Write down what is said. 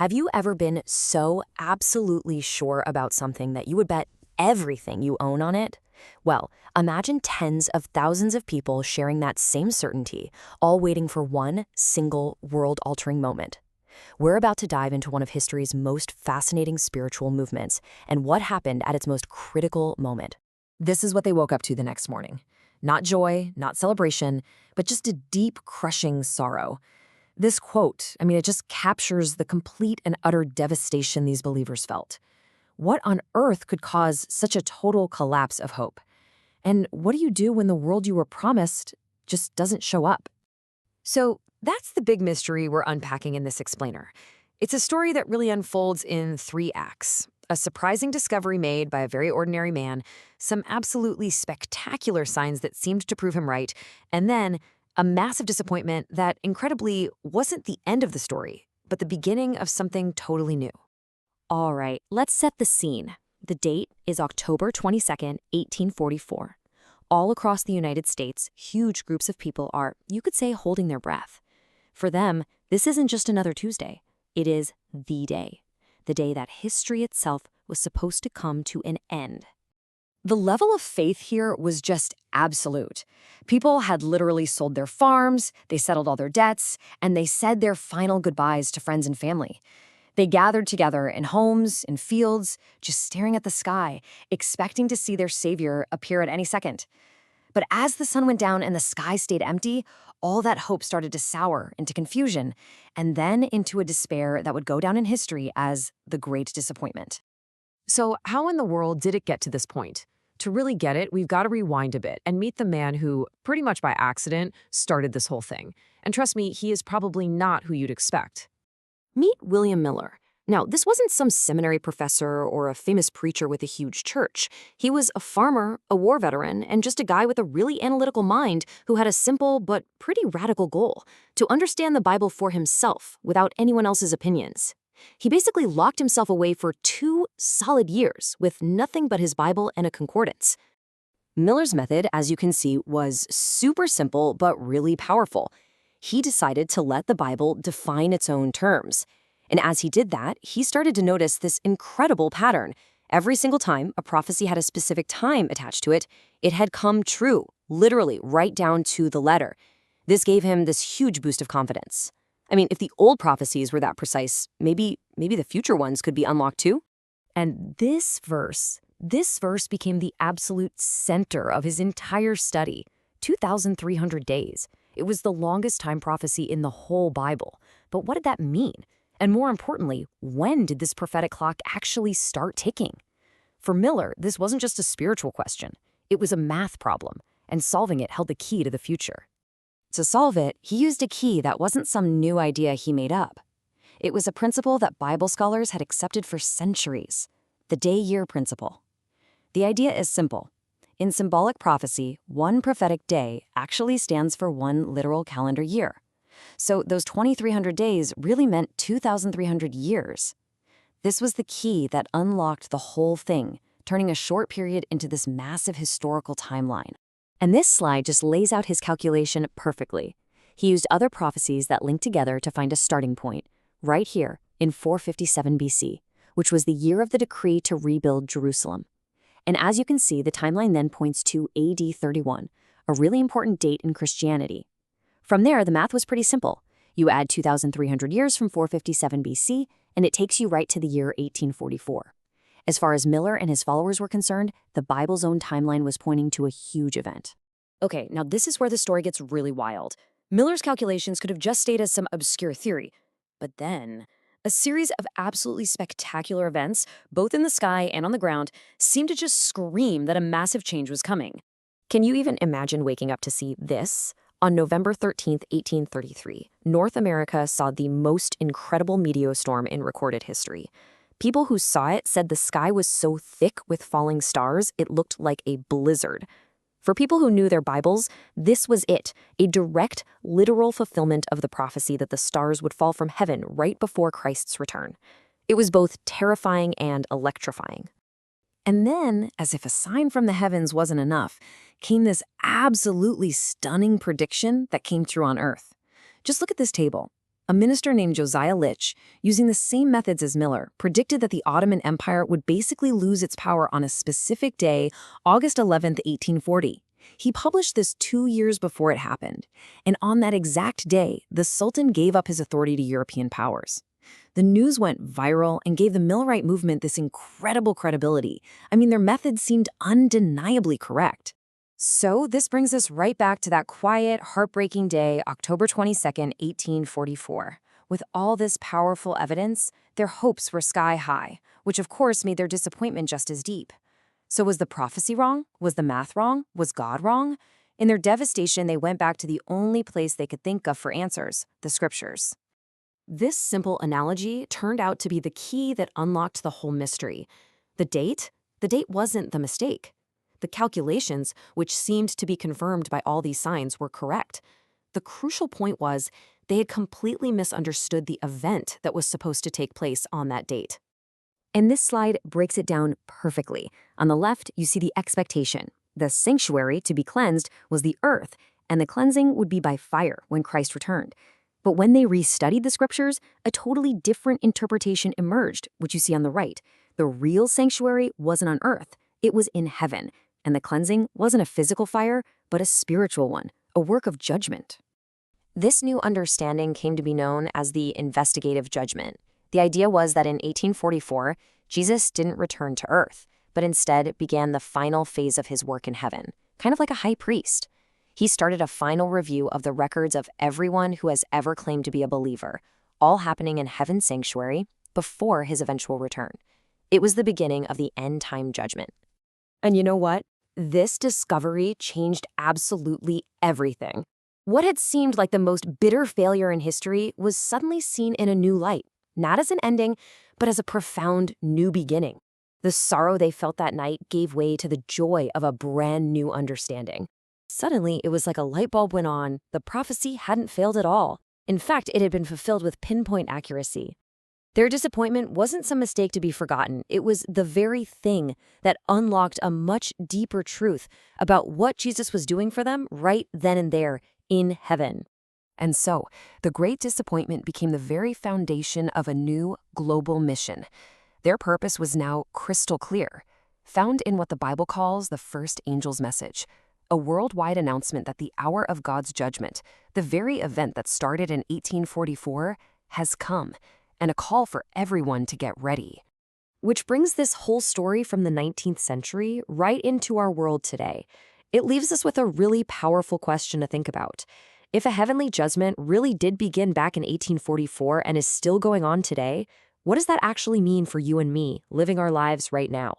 Have you ever been so absolutely sure about something that you would bet everything you own on it? Well, imagine tens of thousands of people sharing that same certainty, all waiting for one single world-altering moment. We're about to dive into one of history's most fascinating spiritual movements and what happened at its most critical moment. This is what they woke up to the next morning. Not joy, not celebration, but just a deep, crushing sorrow. This quote, it just captures the complete and utter devastation these believers felt. What on earth could cause such a total collapse of hope? And what do you do when the world you were promised just doesn't show up? So that's the big mystery we're unpacking in this explainer. It's a story that really unfolds in 3 acts. A surprising discovery made by a very ordinary man, some absolutely spectacular signs that seemed to prove him right, and then a massive disappointment that, incredibly, wasn't the end of the story, but the beginning of something totally new. All right, let's set the scene. The date is October 22nd, 1844. All across the United States, huge groups of people are, you could say, holding their breath. For them, this isn't just another Tuesday. It is the day that history itself was supposed to come to an end. The level of faith here was just absolute. People had literally sold their farms, they settled all their debts, and they said their final goodbyes to friends and family. They gathered together in homes, in fields, just staring at the sky, expecting to see their savior appear at any second. But as the sun went down and the sky stayed empty, all that hope started to sour into confusion, and then into a despair that would go down in history as the Great Disappointment. So how in the world did it get to this point? To really get it, we've got to rewind a bit and meet the man who, pretty much by accident, started this whole thing. And trust me, he is probably not who you'd expect. Meet William Miller. Now, this wasn't some seminary professor or a famous preacher with a huge church. He was a farmer, a war veteran, and just a guy with a really analytical mind who had a simple but pretty radical goal: to understand the Bible for himself, without anyone else's opinions. He basically locked himself away for 2 solid years with nothing but his Bible and a concordance. Miller's method, as you can see, was super simple but really powerful. He decided to let the Bible define its own terms. And as he did that, he started to notice this incredible pattern. Every single time a prophecy had a specific time attached to it, it had come true, literally right down to the letter. This gave him this huge boost of confidence. If the old prophecies were that precise, maybe the future ones could be unlocked too. And this verse became the absolute center of his entire study. 2,300 days. It was the longest time prophecy in the whole Bible. But what did that mean? And more importantly, when did this prophetic clock actually start ticking? For Miller, this wasn't just a spiritual question. It was a math problem, and solving it held the key to the future. To solve it, he used a key that wasn't some new idea he made up. It was a principle that Bible scholars had accepted for centuries: the day-year principle. The idea is simple. In symbolic prophecy, one prophetic day actually stands for one literal calendar year. So those 2,300 days really meant 2,300 years. This was the key that unlocked the whole thing, turning a short period into this massive historical timeline. And this slide just lays out his calculation perfectly. He used other prophecies that linked together to find a starting point, right here in 457 BC, which was the year of the decree to rebuild Jerusalem. And as you can see, the timeline then points to AD 31, a really important date in Christianity. From there, the math was pretty simple. You add 2,300 years from 457 BC, and it takes you right to the year 1844. As far as Miller and his followers were concerned, the Bible's own timeline was pointing to a huge event. Okay, now this is where the story gets really wild. Miller's calculations could have just stayed as some obscure theory. But then, a series of absolutely spectacular events, both in the sky and on the ground, seemed to just scream that a massive change was coming. Can you even imagine waking up to see this? On November 13th, 1833, North America saw the most incredible meteostorm in recorded history. People who saw it said the sky was so thick with falling stars, it looked like a blizzard. For people who knew their Bibles, this was it, a direct, literal fulfillment of the prophecy that the stars would fall from heaven right before Christ's return. It was both terrifying and electrifying. And then, as if a sign from the heavens wasn't enough, came this absolutely stunning prediction that came through on Earth. Just look at this table. a minister named Josiah Litch, using the same methods as Miller, predicted that the Ottoman Empire would basically lose its power on a specific day, August 11th, 1840. He published this 2 years before it happened, and on that exact day, the Sultan gave up his authority to European powers. The news went viral and gave the Millerite movement this incredible credibility. I mean, their methods seemed undeniably correct. So this brings us right back to that quiet, heartbreaking day, October 22nd, 1844. With all this powerful evidence, their hopes were sky high, which of course made their disappointment just as deep. So was the prophecy wrong? Was the math wrong? Was God wrong? In their devastation, they went back to the only place they could think of for answers, the scriptures. This simple analogy turned out to be the key that unlocked the whole mystery. The date? The date wasn't the mistake. The calculations, which seemed to be confirmed by all these signs, were correct. The crucial point was they had completely misunderstood the event that was supposed to take place on that date. And this slide breaks it down perfectly. On the left, you see the expectation. The sanctuary to be cleansed was the earth, and the cleansing would be by fire when Christ returned. But when they restudied the scriptures, a totally different interpretation emerged, which you see on the right. The real sanctuary wasn't on earth, it was in heaven, and the cleansing wasn't a physical fire, but a spiritual one, a work of judgment. This new understanding came to be known as the investigative judgment. The idea was that in 1844, Jesus didn't return to earth, but instead began the final phase of his work in heaven, kind of like a high priest. He started a final review of the records of everyone who has ever claimed to be a believer, all happening in heaven's sanctuary before his eventual return. It was the beginning of the end-time judgment. And you know what? This discovery changed absolutely everything. What had seemed like the most bitter failure in history was suddenly seen in a new light, not as an ending, but as a profound new beginning. The sorrow they felt that night gave way to the joy of a brand new understanding. Suddenly, it was like a light bulb went on. The prophecy hadn't failed at all. In fact, it had been fulfilled with pinpoint accuracy. Their disappointment wasn't some mistake to be forgotten. It was the very thing that unlocked a much deeper truth about what Jesus was doing for them right then and there in heaven. And so, the great disappointment became the very foundation of a new global mission. Their purpose was now crystal clear, found in what the Bible calls the first angel's message, a worldwide announcement that the hour of God's judgment, the very event that started in 1844, has come, and a call for everyone to get ready. Which brings this whole story from the 19th century right into our world today. It leaves us with a really powerful question to think about. If a heavenly judgment really did begin back in 1844 and is still going on today, what does that actually mean for you and me living our lives right now?